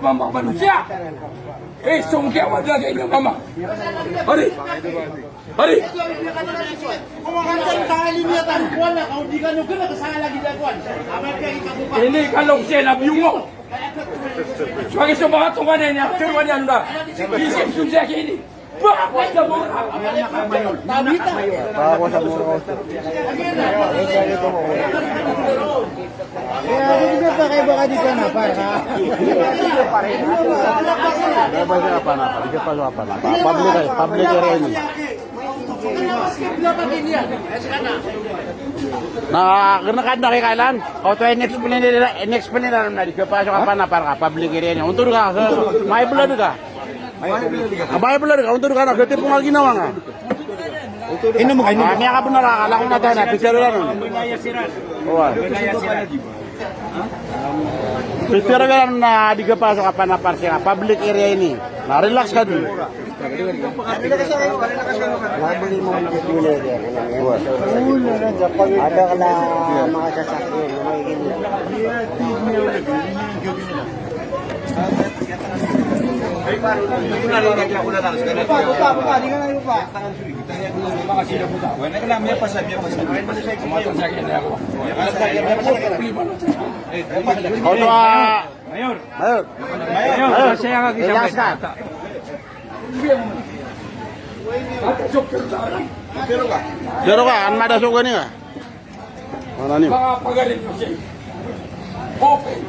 Mama manusia. Sungguh wadah ini mama. Hari. Ini kalau saya nak bingung. Sebagai sebuah tungan yang terwani anda. Isip sudah ini. Bapak sabur. Ya, aku juga pakai baka di sana, para. Public area ini. Nah, kena kan dari kailan. Kau tu explain dalam dari kepala apa para public area ini. Untuk ka, mai belum ka? Mai belum ka? Untuk ka nak ketemu lagi nama ka? Ini mungkin. Ini apa benar? Kalau nak tanya, bicara dulu. Bicara kan di kepala apa public area ini. Nah, relax kan dulu. Ada kena mga sasakyan na may gini. Mayor, saya lagi jelaskan. Jero ka, an mada suka ni ka? Mana ni? Mga pagaling kasi. Open.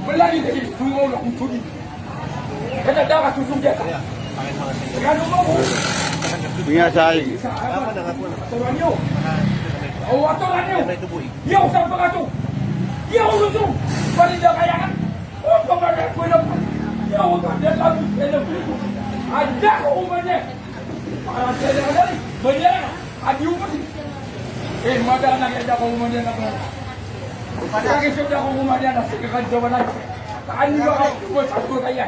Malagi na yung tungaw na kung tuloy. Kaya dapat susungkya ka. Kano mo? Binga say. Aturan nyo. O aturan nyo. Yaw sa mga to. Yaw luto. Palinda kaya ka. O pagaling ko na. Yaw ka. Dalang ada ko umanya. Para sa dali. Banya. Adi umanya. Magana kaya ko umanya na ko. Pagkakit siya ko umanya na sa kakadyawan na. Kaan nyo ako buat ako kaya.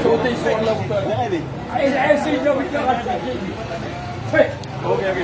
So they say love to. I say no with your heart. Hey. Okay.